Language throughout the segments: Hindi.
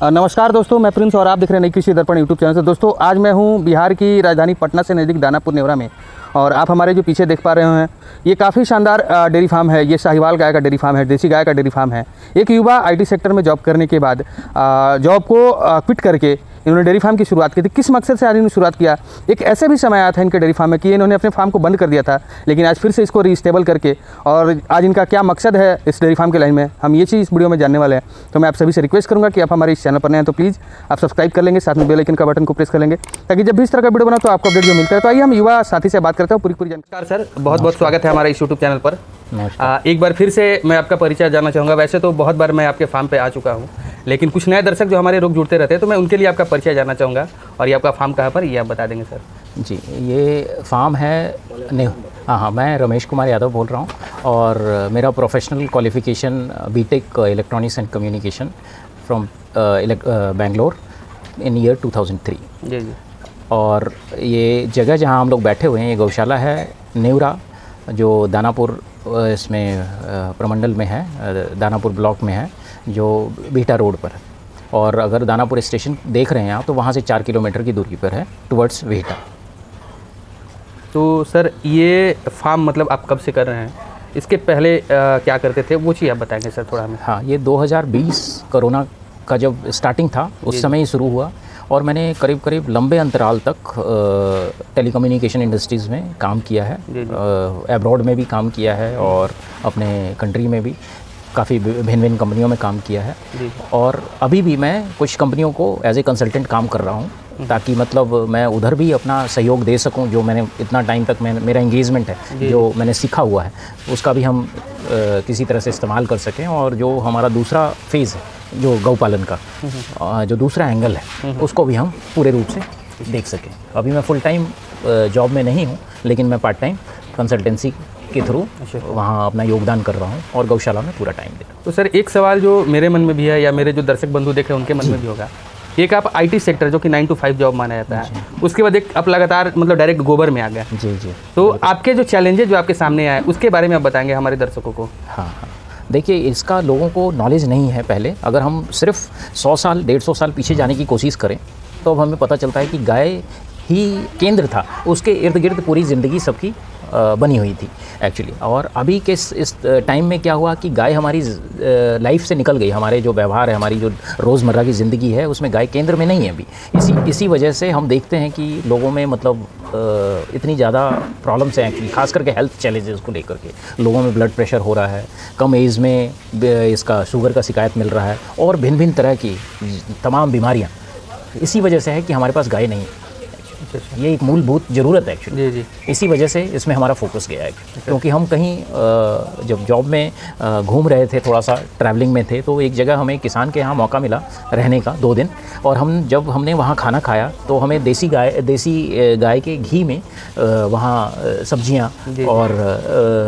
नमस्कार दोस्तों, मैं प्रिंस और आप देख रहे हैं नई कृषि दर्पण यूट्यूब चैनल से। दोस्तों आज मैं हूं बिहार की राजधानी पटना से नज़दीक दानापुर नेवरा में, और आप हमारे जो पीछे देख पा रहे हैं ये काफ़ी शानदार डेयरी फार्म है। ये साहिवाल गाय का डेयरी फार्म है, देसी गाय का डेयरी फार्म है। एक युवा आईटी सेक्टर में जॉब करने के बाद जॉब को क्विट करके इन्होंने डेयरी फार्म की शुरुआत की थी। किस मकसद से आज इन्होंने शुरुआत किया, एक ऐसे भी समय आया था इनके डेयरी फार्म में कि इन्होंने अपने फार्म को बंद कर दिया था, लेकिन आज फिर से इसको रीस्टेबल करके, और आज इनका क्या मकसद है इस डेयरी फार्म के लाइन में, हम ये चीज़ इस वीडियो में जानने वाले हैं। तो मैं आप सभी से रिक्वेस्ट करूँगा कि आप हमारे इस चैनल पर नए हैं तो प्लीज़ आप सब्सक्राइब कर लेंगे, साथ में बेल आइकन का बटन को प्रेस कर लेंगे, ताकि जब भी इस तरह का वीडियो बना तो आपको अपडेट जो मिलता है। तो आइए हम युवा साथी से बात करते हैं पूरी जानकारी। सर बहुत बहुत स्वागत है हमारे इस यूट्यूब चैनल पर। एक बार फिर से मैं आपका परिचय जानना चाहूँगा। वैसे तो बहुत बार मैं आपके फार्म पे आ चुका हूँ, लेकिन कुछ नए दर्शक जो हमारे रोज जुड़ते रहते हैं, तो मैं उनके लिए आपका परिचय जानना चाहूँगा। और ये आपका फार्म कहाँ पर, ये आप बता देंगे सर? जी, ये फार्म है हाँ, मैं रमेश कुमार यादव बोल रहा हूँ, और मेरा professional qualification BTech electronics and communication from Bangalore in year 2003। जी जी। और ये जगह जहाँ हम लोग बैठे हुए हैं, ये गौशाला है नेवरा, जो दानापुर इसमें प्रमंडल में है, दानापुर ब्लॉक में है, जो बीटा रोड पर है। और अगर दानापुर स्टेशन देख रहे हैं आप, तो वहाँ से 4 किलोमीटर की दूरी पर है, टुवर्ड्स बीटा। तो सर ये फार्म मतलब आप कब से कर रहे हैं, इसके पहले क्या करते थे, वो चीज़ आप बताएंगे सर थोड़ा हमें? हाँ, ये 2020 कोरोना का जब स्टार्टिंग था उस समय ही शुरू हुआ, और मैंने करीब लंबे अंतराल तक टेलीकम्युनिकेशन इंडस्ट्रीज़ में काम किया है। अब्रॉड में भी काम किया है, और अपने कंट्री में भी काफ़ी भिन्न कंपनियों में काम किया है। और अभी भी मैं कुछ कंपनियों को एज ए कंसल्टेंट काम कर रहा हूँ, ताकि मतलब मैं उधर भी अपना सहयोग दे सकूं। जो मैंने इतना टाइम तक मेरा एंगेजमेंट है, जो मैंने सीखा हुआ है, उसका भी हम किसी तरह से इस्तेमाल कर सकें। और जो हमारा दूसरा फेज़ है, जो गौ पालन का जो दूसरा एंगल है, उसको भी हम पूरे रूप से देख सकें। अभी मैं फुल टाइम जॉब में नहीं हूँ, लेकिन मैं पार्ट टाइम कंसल्टेंसी के थ्रू वहाँ अपना योगदान कर रहा हूँ, और गौशाला में पूरा टाइम दे रहा हूँ। तो सर एक सवाल जो मेरे मन में भी है, या मेरे जो दर्शक बंधु देख रहे हैं उनके मन में भी होगा, एक आप आईटी सेक्टर जो कि 9 to 5 जॉब माना जाता है, उसके बाद एक आप लगातार मतलब डायरेक्ट गोबर में आ गए। जी जी। तो आपके जो चैलेंजेस जो आपके सामने आए, उसके बारे में आप बताएंगे हमारे दर्शकों को? हाँ, देखिए, इसका लोगों को नॉलेज नहीं है पहले। अगर हम सिर्फ 100 साल 150 साल पीछे जाने की कोशिश करें, तो अब हमें पता चलता है कि गाय ही केंद्र था, उसके इर्द गिर्द पूरी ज़िंदगी सबकी बनी हुई थी एक्चुअली। और अभी के इस टाइम में क्या हुआ कि गाय हमारी लाइफ से निकल गई। हमारे जो व्यवहार है, हमारी जो रोज़मर्रा की ज़िंदगी है, उसमें गाय केंद्र में नहीं है अभी। इसी वजह से हम देखते हैं कि लोगों में मतलब इतनी ज़्यादा प्रॉब्लम्स हैं एक्चुअली, खास करके हेल्थ चैलेंजेस को लेकर के। लोगों में ब्लड प्रेशर हो रहा है, कम एज में इसका शुगर का शिकायत मिल रहा है, और भिन्न तरह की तमाम बीमारियाँ इसी वजह से है कि हमारे पास गाय नहीं है। ये एक मूलभूत ज़रूरत है एक्चुअली। जी। इसी वजह से इसमें हमारा फोकस गया है, क्योंकि हम कहीं जब जॉब में घूम रहे थे, थोड़ा सा ट्रैवलिंग में थे, तो एक जगह हमें किसान के यहाँ मौका मिला रहने का 2 दिन। और हमने वहाँ खाना खाया, तो हमें देसी गाय के घी में वहाँ सब्जियाँ और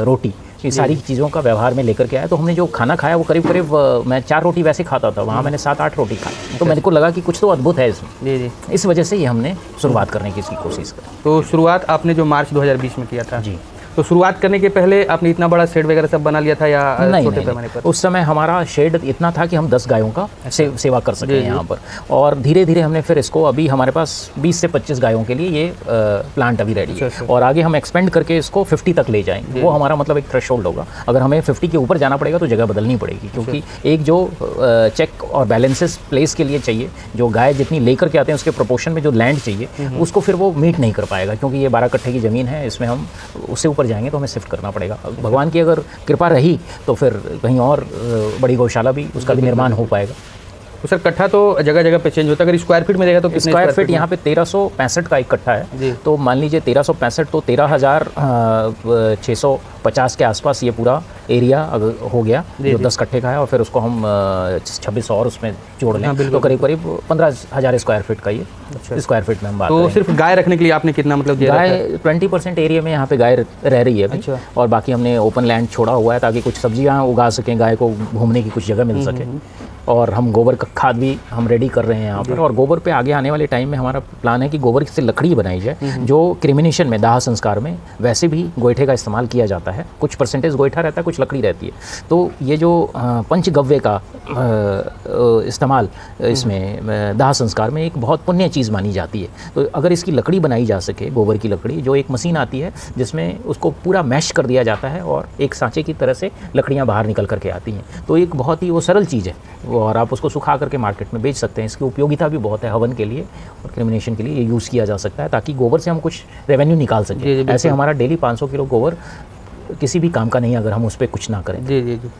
रोटी, ये सारी चीज़ों का व्यवहार में लेकर के आया। तो हमने जो खाना खाया वो करीब मैं 4 रोटी वैसे खाता था, वहाँ मैंने 7-8 रोटी खाई। तो मेरे को लगा कि कुछ तो अद्भुत है इसमें। जी। इस वजह से ये हमने शुरुआत करने की कोशिश की। तो शुरुआत आपने जो मार्च 2020 में किया था? जी। तो शुरुआत करने के पहले आपने इतना बड़ा शेड वगैरह सब बना लिया था, या छोटे पैमाने पर? उस समय हमारा शेड इतना था कि हम 10 गायों का सेवा कर सकें यहाँ पर। और धीरे धीरे हमने फिर इसको, अभी हमारे पास 20 से 25 गायों के लिए ये प्लांट अभी रेडी है, और आगे हम एक्सपेंड करके इसको 50 तक ले जाएंगे। वो हमारा मतलब एक थ्रेशोल्ड होगा। अगर हमें 50 के ऊपर जाना पड़ेगा तो जगह बदलनी पड़ेगी, क्योंकि एक जो चेक और बैलेंसेस प्लेस के लिए चाहिए, जो गाय जितनी लेकर के आते हैं उसके प्रोपोर्शन में जो लैंड चाहिए, उसको फिर वो मीट नहीं कर पाएगा, क्योंकि ये 12 कट्ठे की ज़मीन है। इसमें हम उससे ऊपर जाएंगे तो हमें शिफ्ट करना पड़ेगा। भगवान की अगर कृपा रही तो फिर कहीं और बड़ी गौशाला भी, उसका भी निर्माण हो पाएगा। तो सर कट्ठा तो जगह जगह पे चेंज होता है, अगर स्क्वायर फीट में देगा तो कितने स्क्वायर फीट? यहाँ पे 1365 का एक कट्ठा है। तो मान लीजिए 1365 तो 13,650 के आसपास ये पूरा एरिया अगर हो गया, जो 10 कट्ठे का है, और फिर उसको हम 26 और उसमें जोड़ लें, तो करीब 15,000 स्क्वायर फीट का ये स्क्वायर फीट में हम बात तो सिर्फ गाय रखने के लिए आपने कितना मतलब गाय 20% एरिया में यहाँ पे गाय रह रही है अभी। और बाकी हमने ओपन लैंड छोड़ा हुआ है, ताकि कुछ सब्जियाँ उगा सकें, गाय को घूमने की कुछ जगह मिल सके। और हम गोबर का खाद भी हम रेडी कर रहे हैं यहाँ पर। और गोबर पे आगे आने वाले टाइम में हमारा प्लान है कि गोबर से लकड़ी बनाई जाए, जो क्रिमिनेशन में, दाह संस्कार में वैसे भी गोईठे का इस्तेमाल किया जाता है। कुछ परसेंटेज गोईठा रहता है, कुछ लकड़ी रहती है। तो ये जो पंचगव्य का इस्तेमाल इसमें दाह संस्कार में एक बहुत पुण्य चीज़ मानी जाती है। तो अगर इसकी लकड़ी बनाई जा सके, गोबर की लकड़ी, जो एक मशीन आती है जिसमें उसको पूरा मैश कर दिया जाता है और एक सांचे की तरह से लकड़ियाँ बाहर निकल करके आती हैं, तो एक बहुत ही वो सरल चीज़ है और आप उसको सुखा करके मार्केट में बेच सकते हैं। इसकी उपयोगिता भी बहुत है, हवन के लिए और क्रिमिनेशन के लिए ये यूज़ किया जा सकता है, ताकि गोबर से हम कुछ रेवेन्यू निकाल सकें। ऐसे हमारा डेली 500 किलो गोबर किसी भी काम का नहीं अगर हम उस पर कुछ ना करें। जी जी जी।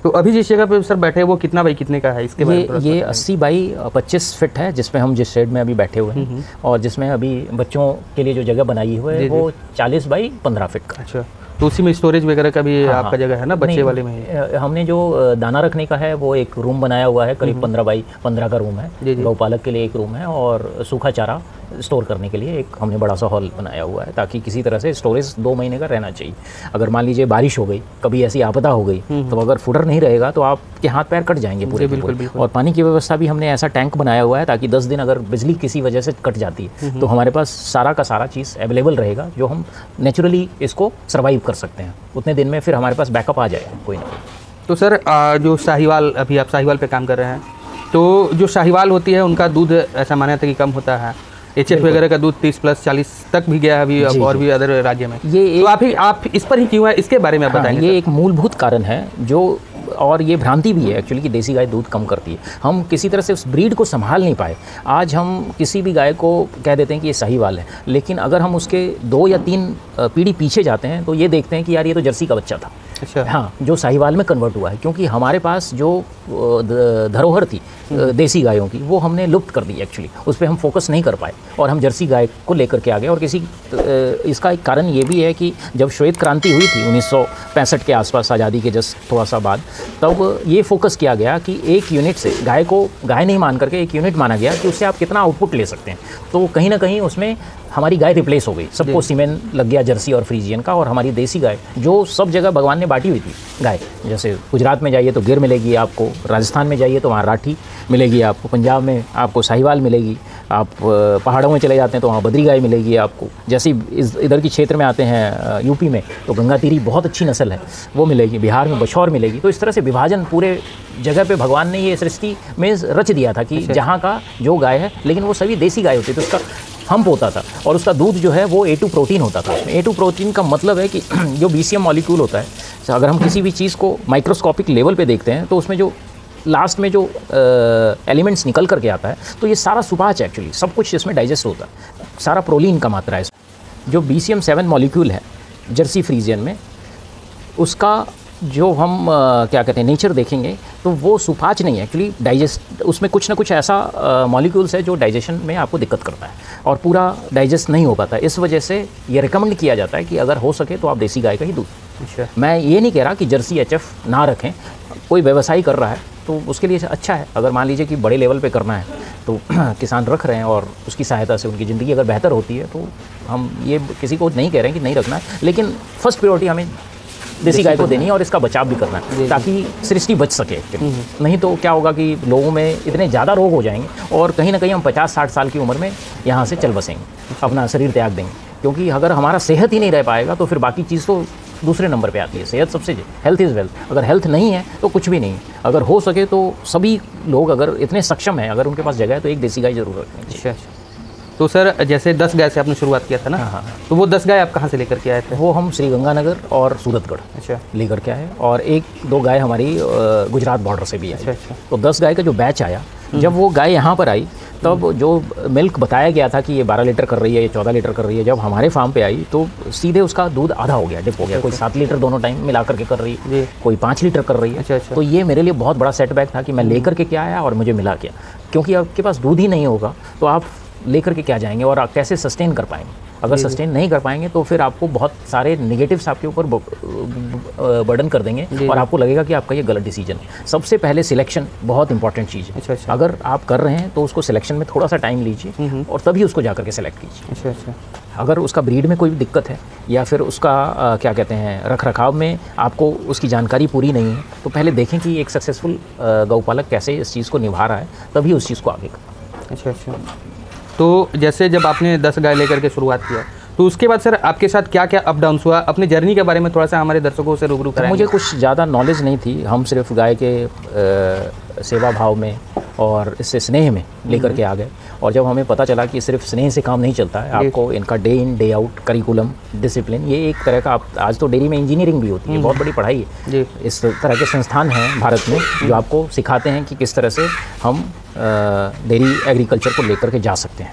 तो अभी जिस जगह पे सर बैठे हैं वो कितना बाई कितने का है, इसके बारे में? ये 80 बाई 25 फीट है, जिसमें हम जिस शेड में अभी बैठे हुए हैं, और जिसमें अभी बच्चों के लिए जो जगह बनाई हुई है वो 40 बाई 15 फीट का। अच्छा, तो उसी में स्टोरेज वगैरह का भी आपका जगह है ना, बच्चे वाले में? हमने जो दाना रखने का है वो एक रूम बनाया हुआ है, करीब 15 बाई 15 का रूम है। गौपालक के लिए एक रूम है और सूखा चारा स्टोर करने के लिए एक हमने बड़ा सा हॉल बनाया हुआ है, ताकि किसी तरह से स्टोरेज 2 महीने का रहना चाहिए। अगर मान लीजिए बारिश हो गई, कभी ऐसी आपदा हो गई, तो अगर फुडर नहीं रहेगा तो आपके हाथ पैर कट जाएंगे पूरे। बिल्कुल। और पानी की व्यवस्था भी हमने ऐसा टैंक बनाया हुआ है, ताकि 10 दिन अगर बिजली किसी वजह से कट जाती है तो हमारे पास सारा का सारा चीज़ अवेलेबल रहेगा, जो हम नेचुरली इसको सर्वाइव कर सकते हैं। उतने दिन में फिर हमारे पास बैकअप आ जाएगा कोई ना कोई। तो सर जो साहिवाल, अभी आप साहिवाल पे काम कर रहे हैं, तो जो साहिवाल होती है उनका दूध ऐसा माना था कि कम होता है, HF वगैरह का दूध 30 प्लस 40 तक भी गया है अभी, और भी अदर राज्य में। ये तो आप इस पर ही क्यों है, इसके बारे में बताएंगे? ये एक मूलभूत कारण है जो, और ये भ्रांति भी है एक्चुअली कि देसी गाय दूध कम करती है। हम किसी तरह से उस ब्रीड को संभाल नहीं पाए। आज हम किसी भी गाय को कह देते हैं कि ये साहिवाल है, लेकिन अगर हम उसके 2 या 3 पीढ़ी पीछे जाते हैं तो ये देखते हैं कि यार ये तो जर्सी का बच्चा था। अच्छा। हाँ, जो साहिवाल में कन्वर्ट हुआ है, क्योंकि हमारे पास जो धरोहर थी देसी गायों की वो हमने लुप्त कर दी एक्चुअली, उस पर हम फोकस नहीं कर पाए और हम जर्सी गाय को लेकर के आ गए। और इसका एक कारण ये भी है कि जब श्वेत क्रांति हुई थी 1965 के आसपास, आज़ादी के जस्ट थोड़ा सा बाद, तब ये फोकस किया गया कि एक यूनिट से गाय को गाय नहीं मान करके एक यूनिट माना गया कि उससे आप कितना आउटपुट ले सकते हैं। तो कहीं ना कहीं उसमें हमारी गाय रिप्लेस हो गई, सबको सीमेन लग गया जर्सी और फ्रीजियन का, और हमारी देसी गाय जो सब जगह भगवान ने बांटी हुई थी गाय, जैसे गुजरात में जाइए तो गिर मिलेगी आपको, राजस्थान में जाइए तो वहाँ राठी मिलेगी आपको, पंजाब में आपको साहिवाल मिलेगी, आप पहाड़ों में चले जाते हैं तो वहाँ बद्री गाय मिलेगी आपको, जैसे इधर की क्षेत्र में आते हैं यूपी में तो गंगातीरी बहुत अच्छी नस्ल है वो मिलेगी, बिहार में बछौर मिलेगी। तो इस तरह से विभाजन पूरे जगह पे भगवान ने ये सृष्टि में रच दिया था कि जहाँ का जो गाय है, लेकिन वो सभी देसी गाय होती थी, तो उसका हम्प होता था और उसका दूध जो है वो A2 प्रोटीन होता था। उसमें A2 प्रोटीन का मतलब है कि जो BCM मॉलिक्यूल होता है, अगर हम किसी भी चीज़ को माइक्रोस्कोपिक लेवल पे देखते हैं तो उसमें जो लास्ट में जो एलिमेंट्स निकल करके आता है, तो ये सारा सुपाच एक्चुअली सब कुछ इसमें डाइजेस्ट होता है, सारा प्रोलीन का मात्रा है। जो BCM 7 मॉलिक्यूल है जर्सी फ्रीजियन में, उसका जो हम क्या कहते हैं नेचर देखेंगे तो वो सुपाच नहीं है एक्चुअली, डाइजेस्ट उसमें कुछ ना कुछ ऐसा मॉलिक्यूल्स है जो डाइजेशन में आपको दिक्कत करता है और पूरा डाइजेस्ट नहीं हो पाता। इस वजह से ये रिकमेंड किया जाता है कि अगर हो सके तो आप देसी गाय का ही दूध। अच्छा। मैं ये नहीं कह रहा कि जर्सी HF ना रखें, कोई व्यवसाय कर रहा है तो उसके लिए अच्छा है। अगर मान लीजिए कि बड़े लेवल पे करना है तो किसान रख रहे हैं और उसकी सहायता से उनकी ज़िंदगी अगर बेहतर होती है तो हम ये किसी को नहीं कह रहे हैं कि नहीं रखना है, लेकिन फर्स्ट प्रायोरिटी हमें देसी गाय को देनी है और इसका बचाव भी करना है ताकि सृष्टि बच सके। नहीं तो क्या होगा कि लोगों में इतने ज़्यादा रोग हो जाएंगे और कहीं ना कहीं हम 50-60 साल की उम्र में यहाँ से चल बसेंगे, अपना शरीर त्याग देंगे, क्योंकि अगर हमारा सेहत ही नहीं रह पाएगा तो फिर बाकी चीज़ तो दूसरे नंबर पे आती है। सेहत सबसे, हेल्थ इज़ वेल्थ। अगर हेल्थ नहीं है तो कुछ भी नहीं है। अगर हो सके तो सभी लोग अगर इतने सक्षम हैं, अगर उनके पास जगह है तो एक देसी गाय जरूर रखनी चाहिए। अच्छा। तो सर जैसे 10 गाय से आपने शुरुआत किया था ना? हाँ। तो वो 10 गाय आप कहाँ से लेकर के आए थे? वो हम श्री गंगानगर और सूरतगढ़ अच्छा लेकर के आए, और 1-2 गाय हमारी गुजरात बॉर्डर से भी आई। अच्छा। तो 10 गाय का जो बैच आया, जब वो गाय यहाँ पर आई तब जो मिल्क बताया गया था कि ये 12 लीटर कर रही है, ये 14 लीटर कर रही है, जब हमारे फार्म पे आई तो सीधे उसका दूध आधा हो गया, डिप हो गया। कोई 7 लीटर दोनों टाइम मिला करके कर रही है, कोई 5 लीटर कर रही है। अच्छा। तो ये मेरे लिए बहुत बड़ा सेटबैक था कि मैं लेकर के क्या आया और मुझे मिला क्या, क्योंकि आपके पास दूध ही नहीं होगा तो आप लेकर के क्या जाएंगे और आप कैसे सस्टेन कर पाएंगे। अगर सस्टेन नहीं कर पाएंगे तो फिर आपको बहुत सारे नेगेटिव्स आपके ऊपर बर्डन कर देंगे और आपको लगेगा कि आपका ये गलत डिसीजन है। सबसे पहले सिलेक्शन बहुत इंपॉर्टेंट चीज़ है। अच्छा। अगर आप कर रहे हैं तो उसको सिलेक्शन में थोड़ा सा टाइम लीजिए और तभी उसको जाकर के सिलेक्ट कीजिए। अच्छा। अगर उसका ब्रीड में कोई भी दिक्कत है या फिर उसका क्या कहते हैं रख रखाव में आपको उसकी जानकारी पूरी नहीं है, तो पहले देखें कि एक सक्सेसफुल गौपालक कैसे इस चीज़ को निभा रहा है, तभी उस चीज़ को आगे करें। अच्छा अच्छा। तो जैसे जब आपने 10 गाय लेकर के शुरुआत किया, तो उसके बाद सर आपके साथ क्या क्या अप डाउन्स हुआ, अपनी जर्नी के बारे में थोड़ा सा हमारे दर्शकों से रूबरू कराएंगे। मुझे कुछ ज़्यादा नॉलेज नहीं थी, हम सिर्फ गाय के सेवा भाव में और इससे स्नेह में लेकर के आ गए। और जब हमें पता चला कि सिर्फ स्नेह से काम नहीं चलता है, आपको इनका day in day out curriculum, discipline, ये एक तरह का आज तो डेयरी में इंजीनियरिंग भी होती है, बहुत बड़ी पढ़ाई है जी। इस तरह के संस्थान हैं भारत में जो आपको सिखाते हैं कि किस तरह से हम डेयरी एग्रीकल्चर को लेकर के जा सकते हैं।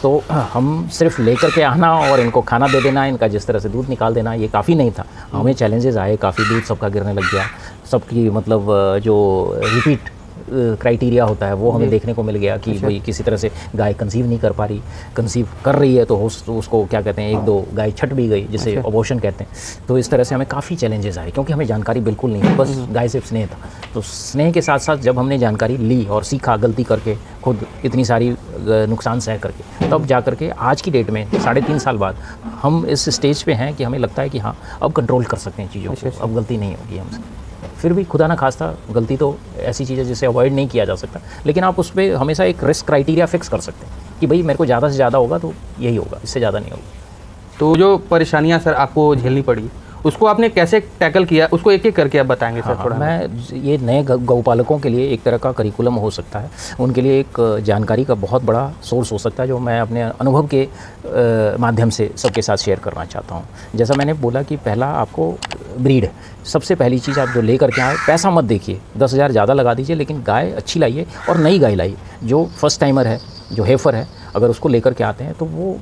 तो हम सिर्फ लेकर के आना और इनको खाना दे देना, इनका जिस तरह से दूध निकाल देना, ये काफ़ी नहीं था। हमें चैलेंजेस आए, काफ़ी दूध सबका गिरने लग गया, सबकी मतलब जो रिपीट क्राइटेरिया होता है वो हमें देखने को मिल गया कि भाई किसी तरह से गाय कंसीव नहीं कर पा रही, कंसीव कर रही है तो उसको क्या कहते हैं 1-2 गाय छट भी गई, जिसे अबॉर्शन कहते हैं। तो इस तरह से हमें काफ़ी चैलेंजेस आए क्योंकि हमें जानकारी बिल्कुल नहीं थी, बस गाय सिर्फ स्नेह था। तो स्नेह के साथ साथ जब हमने जानकारी ली और सीखा गलती करके, खुद इतनी सारी नुकसान सह करके, तब जा करके आज की डेट में 3.5 साल बाद हम इस स्टेज पे हैं कि हमें लगता है कि हाँ अब कंट्रोल कर सकते हैं चीज़ों को, अब गलती नहीं होगी हमसे। फिर भी खुदा ना खास्ता गलती तो ऐसी चीज़ है जिसे अवॉइड नहीं किया जा सकता, लेकिन आप उस पर हमेशा एक रिस्क क्राइटेरिया फिक्स कर सकते हैं कि भाई मेरे को ज़्यादा से ज़्यादा होगा तो यही होगा, इससे ज़्यादा नहीं होगा। तो जो परेशानियां सर आपको झेलनी पड़ी, उसको आपने कैसे टैकल किया, उसको एक एक करके आप बताएंगे सर थोड़ा। मैं ये नए गौपालकों के लिए एक तरह का करिकुलम हो सकता है, उनके लिए एक जानकारी का बहुत बड़ा सोर्स हो सकता है जो मैं अपने अनुभव के माध्यम से सबके साथ शेयर करना चाहता हूँ। जैसा मैंने बोला कि पहला आपको ब्रीड, सबसे पहली चीज़ आप जो लेकर के आए, पैसा मत देखिए, 10,000 ज़्यादा लगा दीजिए, लेकिन गाय अच्छी लाइए और नई गाय लाइए। जो फर्स्ट टाइमर है, जो हेफर है, अगर उसको लेकर के आते हैं तो वो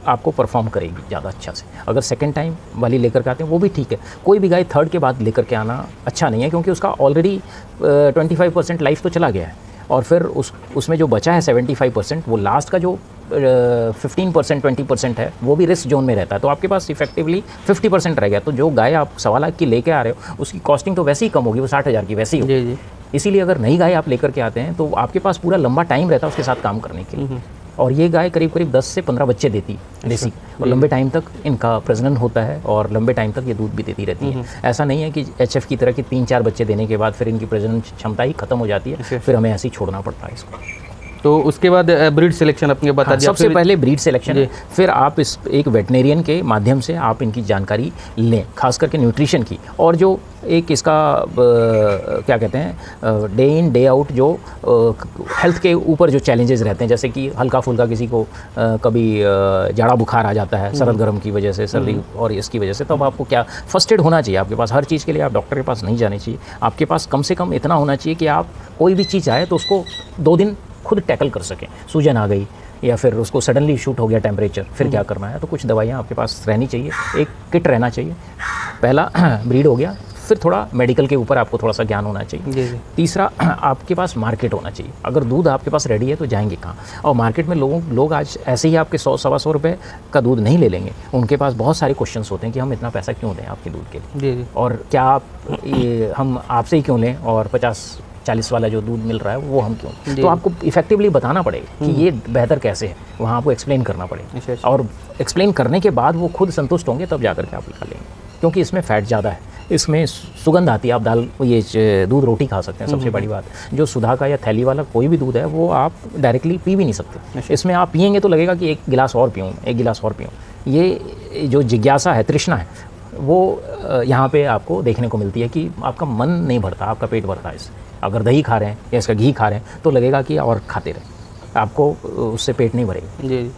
आपको परफॉर्म करेगी ज़्यादा अच्छा से। अगर सेकंड टाइम वाली लेकर के आते हैं वो भी ठीक है, कोई भी गाय थर्ड के बाद लेकर के आना अच्छा नहीं है क्योंकि उसका ऑलरेडी 25% लाइफ तो चला गया है और फिर उसमें जो बचा है 75%, वो लास्ट का जो 15% 20% है वो भी रिस्क जोन में रहता है। तो आपके पास इफेक्टिवली 50% रह गया। तो जो गाय आप 1.25 लाख की लेके आ रहे हो उसकी कॉस्टिंग तो वैसे ही कम होगी, वो 60,000 की वैसे ही होगी। जी। इसीलिए अगर नई गाय आप लेकर के आते हैं तो आपके पास पूरा लंबा टाइम रहता है उसके साथ काम करने के लिए। और ये गाय करीब करीब 10 से 15 बच्चे देती है देसी, और लंबे टाइम तक इनका प्रजनन होता है और लंबे टाइम तक ये दूध भी देती रहती है। ऐसा नहीं है कि HF की तरह की 3-4 बच्चे देने के बाद फिर इनकी प्रजनन क्षमता ही खत्म हो जाती है, फिर हमें ऐसे ही छोड़ना पड़ता है इसको। तो उसके बाद ब्रीड सिलेक्शन अपने बता दिया। सबसे पहले ब्रीड सिलेक्शन है, फिर आप इस एक वेटनेरियन के माध्यम से आप इनकी जानकारी लें, खास करके न्यूट्रिशन की, और जो एक इसका क्या कहते हैं डे इन डे आउट जो हेल्थ के ऊपर जो चैलेंजेस रहते हैं, जैसे कि हल्का फुल्का किसी को कभी जाड़ा बुखार आ जाता है सर्द गर्म की वजह से, सर्दी और इसकी वजह से, तब आपको क्या फर्स्ट एड होना चाहिए आपके पास। हर चीज़ के लिए आप डॉक्टर के पास नहीं जाने चाहिए, आपके पास कम से कम इतना होना चाहिए कि आप कोई भी चीज़ आए तो उसको 2 दिन खुद टैकल कर सकें। सूजन आ गई या फिर उसको सडनली शूट हो गया टेम्परेचर, फिर क्या करना है, तो कुछ दवाइयाँ आपके पास रहनी चाहिए, एक किट रहना चाहिए। पहला ब्रीड हो गया, फिर थोड़ा मेडिकल के ऊपर आपको थोड़ा सा ज्ञान होना चाहिए। तीसरा, आपके पास मार्केट होना चाहिए। अगर दूध आपके पास रेडी है तो जाएंगे कहाँ, और मार्केट में लोग आज ऐसे ही आपके 100-125 रुपये का दूध नहीं ले लेंगे। उनके पास बहुत सारे क्वेश्चंस होते हैं कि हम इतना पैसा क्यों दें आपके दूध के लिए, और क्या हम आपसे ही क्यों लें, और 50-40 वाला जो दूध मिल रहा है वो हम क्यों। तो आपको इफेक्टिवली बताना पड़ेगा कि ये बेहतर कैसे है, वहाँ आपको एक्सप्लेन करना पड़ेगा, और एक्सप्लेन करने के बाद वो खुद संतुष्ट होंगे तब जाकर के आप निकाल लेंगे। क्योंकि इसमें फ़ैट ज़्यादा है, इसमें सुगंध आती है, आप ये दूध रोटी खा सकते हैं। सबसे बड़ी बात, जो सुधा का या थैली वाला कोई भी दूध है वो आप डायरेक्टली पी भी नहीं सकते। इसमें आप पियेंगे तो लगेगा कि एक गिलास और पीऊँ। ये जो जिज्ञासा है, तृष्णा है, वो यहाँ पे आपको देखने को मिलती है कि आपका मन नहीं भरता, आपका पेट भरता है इससे। अगर दही खा रहे हैं या इसका घी खा रहे हैं तो लगेगा कि और खाते रहे, आपको उससे पेट नहीं भरेगा। जी।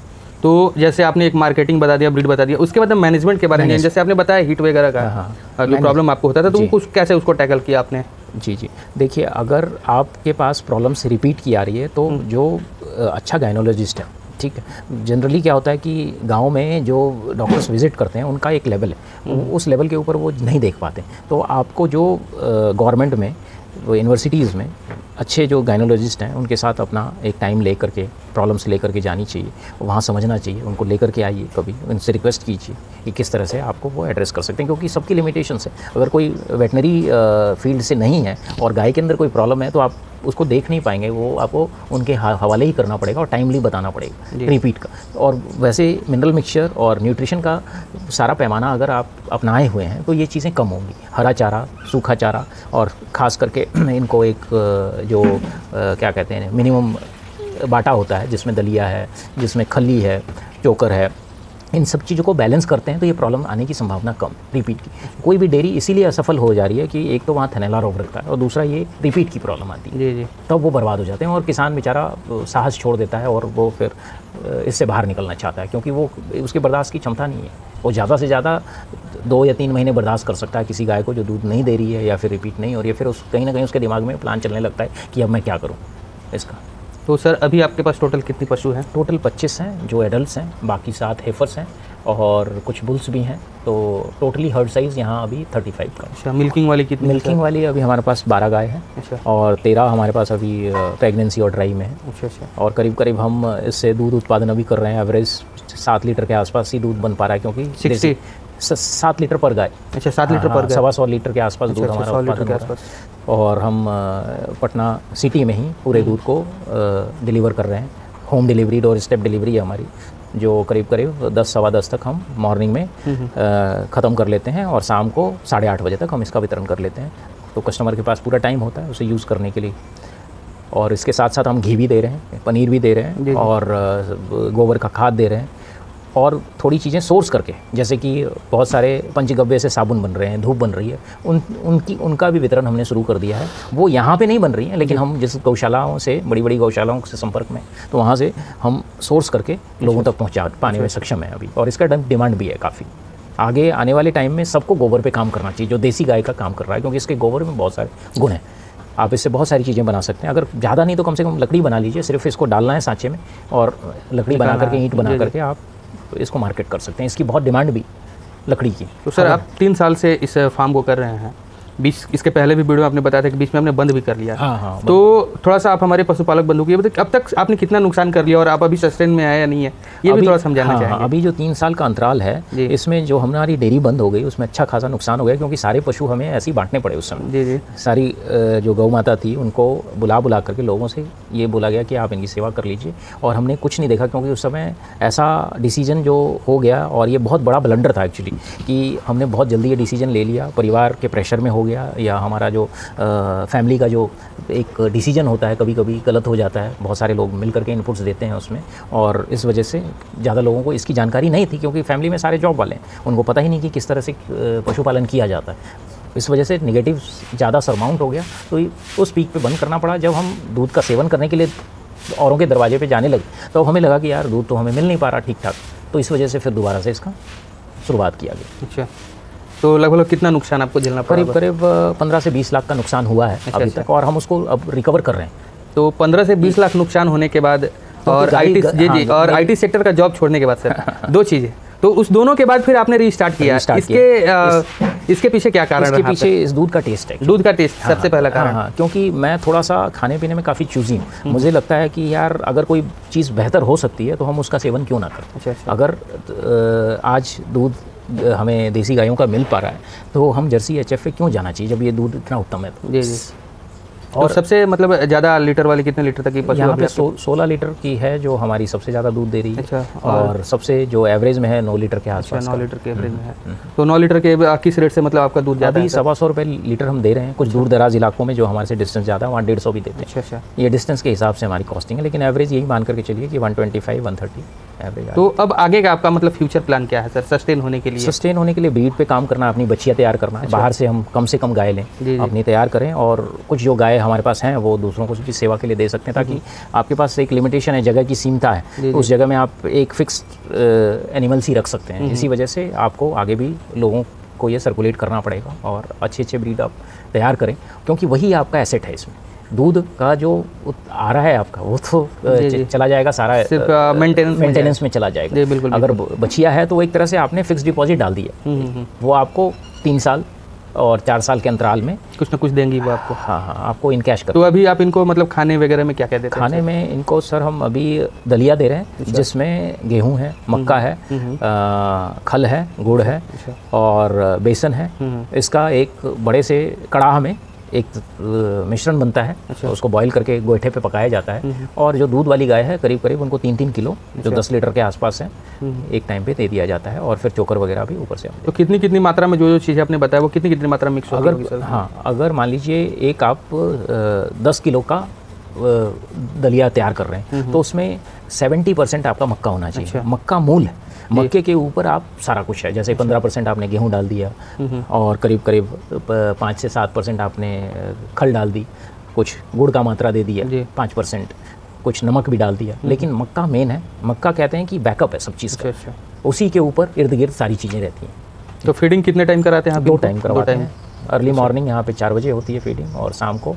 तो जैसे आपने एक मार्केटिंग बता दिया, ब्रीड बता दिया, उसके बाद मैनेजमेंट के बारे में, जैसे आपने बताया हीट वगैरह का जो प्रॉब्लम आपको होता था, तो वो कैसे उसको टैकल किया आपने? जी, देखिए, अगर आपके पास प्रॉब्लम्स रिपीट की आ रही है तो जो अच्छा गायनोलॉजिस्ट है, ठीक है, जनरली क्या होता है कि गांव में जो डॉक्टर्स विजिट करते हैं उनका एक लेवल है, उस लेवल के ऊपर वो नहीं देख पाते। तो आपको जो गवर्नमेंट में, यूनिवर्सिटीज़ में अच्छे जो गायनोलॉजिस्ट हैं उनके साथ अपना एक टाइम ले करके प्रॉब्लम्स ले करके जानी चाहिए, वहाँ समझना चाहिए, उनको लेकर के आइए, कभी उनसे रिक्वेस्ट कीजिए कि किस तरह से आपको वो एड्रेस कर सकते हैं, क्योंकि सबकी लिमिटेशंस है। अगर कोई वेटनरी फील्ड से नहीं है और गाय के अंदर कोई प्रॉब्लम है तो आप उसको देख नहीं पाएंगे, वो आपको उनके हवाले ही करना पड़ेगा और टाइमली बताना पड़ेगा रिपीट का। और वैसे मिनरल मिक्सचर और न्यूट्रिशन का सारा पैमाना अगर आप अपनाए हुए हैं तो ये चीज़ें कम होंगी। हरा चारा, सूखा चारा और ख़ास करके इनको एक जो क्या कहते हैं मिनिमम बाटा होता है, जिसमें दलिया है, जिसमें खली है, चोकर है, इन सब चीज़ों को बैलेंस करते हैं तो ये प्रॉब्लम आने की संभावना कम रिपीट की। कोई भी डेयरी इसीलिए असफल हो जा रही है कि एक तो वहाँ थनैला रोग रहता है और दूसरा ये रिपीट की प्रॉब्लम आती है। जी। तब वो बर्बाद हो जाते हैं और किसान बेचारा साहस छोड़ देता है और वो फिर इससे बाहर निकलना चाहता है, क्योंकि वो उसकी बर्दाश्त की क्षमता नहीं है। वो ज़्यादा से ज़्यादा 2 या 3 महीने बर्दाश्त कर सकता है किसी गाय को जो दूध नहीं दे रही है या फिर रिपीट नहीं हो रही है। फिर कहीं ना कहीं उसके दिमाग में प्लान चलने लगता है कि अब मैं क्या करूँ इसका। तो सर अभी आपके पास टोटल कितने पशु हैं? टोटल 25 हैं जो एडल्ट्स हैं, बाकी 7 हेफर्स हैं और कुछ बुल्स भी हैं। तो टोटली हर्ड साइज़ यहाँ अभी 35 का। अच्छा, मिल्किंग वाली कितनी? मिल्किंग वाली अभी हमारे पास 12 गाय हैं। अच्छा। और 13 हमारे पास अभी प्रेगनेंसी और ड्राई में है। अच्छा। और करीब करीब हम इससे दूध उत्पादन अभी कर रहे हैं, एवरेज 7 लीटर के आसपास ही दूध बन पा रहा है, क्योंकि 7 लीटर पर गाय। अच्छा, 7 लीटर पर गाय, 125 लीटर के आसपास दूध हमारा उत्पादन हो रहा है। और हम पटना सिटी में ही पूरे दूध को डिलीवर कर रहे हैं। Home delivery, door step delivery है हमारी, जो करीब करीब 10 सवा 10 तक हम मॉर्निंग में ख़त्म कर लेते हैं और शाम को 8:30 बजे तक हम इसका वितरण कर लेते हैं। तो कस्टमर के पास पूरा टाइम होता है उसे यूज़ करने के लिए। और इसके साथ साथ हम घी भी दे रहे हैं, पनीर भी दे रहे हैं और गोबर का खाद दे रहे हैं और थोड़ी चीज़ें सोर्स करके, जैसे कि बहुत सारे पंचगव्य से साबुन बन रहे हैं, धूप बन रही है, उनका भी वितरण हमने शुरू कर दिया है। वो यहाँ पे नहीं बन रही हैं, लेकिन हम जिस गौशालाओं से, बड़ी बड़ी गौशालाओं से संपर्क में, तो वहाँ से हम सोर्स करके लोगों तक पहुँचा पाने में सक्षम है अभी। और इसका डिमांड भी है काफ़ी। आगे आने वाले टाइम में सबको गोबर पे काम करना चाहिए, जो देसी गाय का काम कर रहा है, क्योंकि इसके गोबर में बहुत सारे गुण हैं। आप इससे बहुत सारी चीज़ें बना सकते हैं। अगर ज़्यादा नहीं तो कम से कम लकड़ी बना लीजिए, सिर्फ इसको डालना है सांचे में और लकड़ी बना करके, ईंट बना करके आप इसको मार्केट कर सकते हैं। इसकी बहुत डिमांड भी लकड़ी की। तो सर आप 3 साल से इस फार्म को कर रहे हैं, इसके पहले भी वीडियो में आपने बताया था कि बीच में आपने बंद भी कर लिया। हाँ। तो थोड़ा सा आप हमारे पशुपालक बंधु को ये बताइए, अब तक आपने कितना नुकसान कर लिया और आप अभी सस्टेन में आए या नहीं है, ये भी थोड़ा समझाना चाहेंगे। अभी जो 3 साल का अंतराल है, इसमें जो हमारी डेयरी बंद हो गई उसमें अच्छा खासा नुकसान हो गया, क्योंकि सारे पशु हमें ऐसे ही बांटने पड़े उस समय। जी। सारी जो गौ माता थी उनको बुला करके लोगों से ये बोला गया कि आप इनकी सेवा कर लीजिए, और हमने कुछ नहीं देखा, क्योंकि उस समय ऐसा डिसीजन जो हो गया, और ये बहुत बड़ा ब्लंडर था एक्चुअली, कि हमने बहुत जल्दी ये डिसीजन ले लिया, परिवार के प्रेशर में हो गया, या हमारा जो फैमिली का जो एक डिसीजन होता है कभी कभी गलत हो जाता है। बहुत सारे लोग मिल करके इनपुट्स देते हैं उसमें, और इस वजह से ज़्यादा लोगों को इसकी जानकारी नहीं थी, क्योंकि फैमिली में सारे जॉब वाले हैं, उनको पता ही नहीं कि किस तरह से पशुपालन किया जाता है। इस वजह से नेगेटिव ज़्यादा सरमाउंट हो गया, तो उस पीक पे बंद करना पड़ा। जब हम दूध का सेवन करने के लिए औरों के दरवाजे पे जाने लगे तो हमें लगा कि यार दूध तो हमें मिल नहीं पा रहा ठीक ठाक, तो इस वजह से फिर दोबारा से इसका शुरुआत किया गया। अच्छा, तो लगभग कितना नुकसान आपको झेलना पड़ा? करीब 15 से 20 लाख का नुकसान हुआ है अभी तक, और हम उसको अब रिकवर कर रहे हैं। तो 15 से 20 लाख नुकसान होने के बाद और आईटी सेक्टर का जॉब छोड़ने के बाद सर 2 चीज़ें, तो उस दोनों के बाद फिर आपने रीस्टार्ट किया। इसके पीछे क्या कारण रहा? इसके पीछे इस दूध का टेस्ट है। दूध का टेस्ट सबसे पहला कारण। हाँ, क्योंकि मैं थोड़ा सा खाने पीने में काफ़ी चूजी हूँ। मुझे लगता है कि यार अगर कोई चीज़ बेहतर हो सकती है तो हम उसका सेवन क्यों ना करें। अगर आज दूध हमें देसी गायों का मिल पा रहा है तो हम जर्सी HF पे क्यों जाना चाहिए, जब ये दूध इतना उत्तम है। जी। और सबसे मतलब ज़्यादा लीटर वाली कितने लीटर तक की पशु? यहाँ पे 16 लीटर की है जो हमारी सबसे ज़्यादा दूध दे रही है। अच्छा, और सबसे जो एवरेज में है 9 लीटर के आसपास। 9 लीटर के एवरेज में है। तो 9 लीटर के किस रेट से मतलब आपका दूध जाता है? अभी 125 रुपये लीटर हम दे रहे हैं। कुछ दूर दराज इलाकों में जो हमारे से डिस्टेंस ज़्यादा है वहाँ 150 भी देते हैं। अच्छा, ये डिस्टेंस के हिसाब से हमारी कॉस्टिंग है, लेकिन एवरेज यही मान करके चलिए कि 125-130 एवरेज। तो अब आगे का आपका मतलब फ्यूचर प्लान क्या है सर सस्टेन होने के लिए? सस्टेन होने के लिए ब्रीड पे काम करना, अपनी बच्चियाँ तैयार करना है। बाहर से हम कम से कम गाय लें, अपनी तैयार करें, और कुछ जो गाय हमारे पास हैं वो दूसरों को भी सेवा के लिए दे सकते हैं, ताकि आपके पास एक लिमिटेशन है, जगह की सीमता है, तो उस जगह में आप एक फिक्स्ड एनिमल्स ही रख सकते हैं। इसी वजह से आपको आगे भी लोगों को ये सर्कुलेट करना पड़ेगा और अच्छे ब्रीड आप तैयार करें, क्योंकि वही आपका एसेट है। इसमें दूध का जो आ रहा है आपका वो तो चला जाएगा, सारा मेंटेनेंस में चला जाएगा। बिल्कुल। अगर बचिया है तो एक तरह से आपने फिक्स डिपॉजिट डाल दिया, वो आपको 3 साल और 4 साल के अंतराल में कुछ ना कुछ देंगी वो आपको। हाँ हाँ, आपको इन कैश कर। तो अभी आप इनको मतलब खाने वगैरह में क्या क्या देते हैं? खाने में इनको सर हम अभी दलिया दे रहे हैं, जिसमें गेहूं है, मक्का है, खल है, गुड़ है और बेसन है। इसका एक बड़े से कड़ाह में एक मिश्रण बनता है, उसको बॉईल करके गोईठे पे पकाया जाता है। और जो दूध वाली गाय है करीब करीब उनको 3-3 किलो जो 10 लीटर के आसपास है एक टाइम पे दे दिया जाता है। और फिर चोकर वगैरह भी ऊपर से। तो कितनी कितनी मात्रा में जो चीज़ें आपने बताया वो कितनी कितनी मात्रा में मिक्स होगी? अगर हाँ, अगर मान लीजिए एक आप 10 किलो का दलिया तैयार कर रहे हैं तो उसमें 70% आपका मक्का होना चाहिए। मक्का मूल है, मक्के के ऊपर आप सारा कुछ है। जैसे 15% आपने गेहूं डाल दिया और करीब करीब 5 से 7% आपने खल डाल दी, कुछ गुड़ का मात्रा दे दिया 5%, कुछ नमक भी डाल दिया। लेकिन मक्का मेन है, मक्का कहते हैं कि बैकअप है सब चीज़ का। उसी के ऊपर इर्द गिर्द सारी चीज़ें रहती हैं। तो फीडिंग कितने टाइम कराते हैं आप? 2 टाइम करवाते हैं। अर्ली मॉर्निंग यहाँ पे 4 बजे होती है फीडिंग और शाम को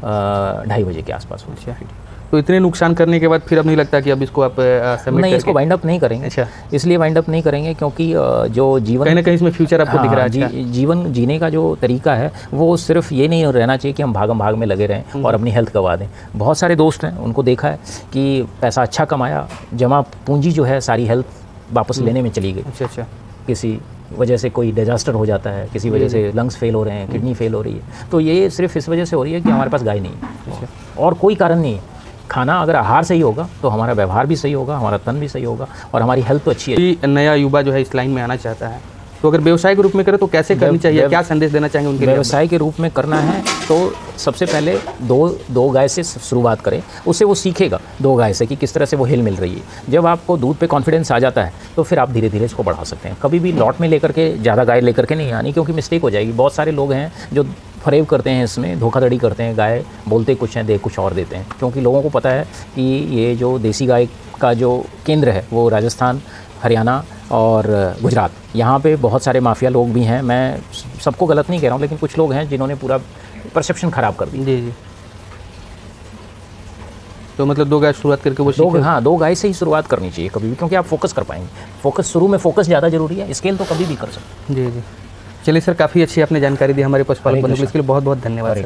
2:30 बजे के आसपास होती है फीडिंग। तो इतने नुकसान करने के बाद फिर अब नहीं लगता कि अब इसको आप नहीं, इसको वाइंड अप नहीं करेंगे। अच्छा, इसलिए वाइंड अप नहीं करेंगे क्योंकि जो जीवन कहीं ना कहीं इसमें फ्यूचर आपको दिख रहा है। जीवन जीने का जो तरीका है वो सिर्फ ये नहीं रहना चाहिए कि हम भागम भाग में लगे रहें और अपनी हेल्थ गवा दें। बहुत सारे दोस्त हैं, उनको देखा है कि पैसा अच्छा कमाया, जमा पूंजी जो है सारी हेल्थ वापस लेने में चली गई। अच्छा, किसी वजह से कोई डिजास्टर हो जाता है, किसी वजह से लंग्स फेल हो रहे हैं, किडनी फेल हो रही है, तो ये सिर्फ इस वजह से हो रही है कि हमारे पास गाय नहीं है और कोई कारण नहीं है। खाना अगर आहार सही होगा तो हमारा व्यवहार भी सही होगा, हमारा तन भी सही होगा और हमारी हेल्थ तो अच्छी है। नया युवा जो है इस लाइन में आना चाहता है तो अगर व्यवसाय के रूप में करे तो कैसे करनी चाहिए, क्या संदेश देना चाहेंगे उनके? व्यवसाय के रूप में करना है तो सबसे पहले दो गाय से शुरुआत करें, उससे वो सीखेगा 2 गाय से कि किस तरह से वो हिल मिल रही है। जब आपको दूध पे कॉन्फिडेंस आ जाता है तो फिर आप धीरे धीरे इसको बढ़ा सकते हैं। कभी भी लॉट में लेकर के ज़्यादा गाय लेकर के नहीं आनी, क्योंकि मिस्टेक हो जाएगी। बहुत सारे लोग हैं जो फरेब करते हैं, इसमें धोखाधड़ी करते हैं, गाय बोलते कुछ हैं दे कुछ और देते हैं। क्योंकि लोगों को पता है कि ये जो देसी गाय का जो केंद्र है वो राजस्थान, हरियाणा और गुजरात, यहाँ पे बहुत सारे माफिया लोग भी हैं। मैं सबको गलत नहीं कह रहा हूँ, लेकिन कुछ लोग हैं जिन्होंने पूरा परसेप्शन ख़राब कर दी। जी। तो मतलब 2 गाय शुरुआत करके वो 2 गाय से ही शुरुआत करनी चाहिए कभी भी, क्योंकि आप फोकस कर पाएंगे। फोकस शुरू में फोकस ज़्यादा जरूरी है, स्केल तो कभी भी कर सकते हैं। जी। चलिए सर, काफ़ी अच्छी आपने जानकारी दी हमारे पशुपालन बंधु। इसके लिए बहुत बहुत धन्यवाद।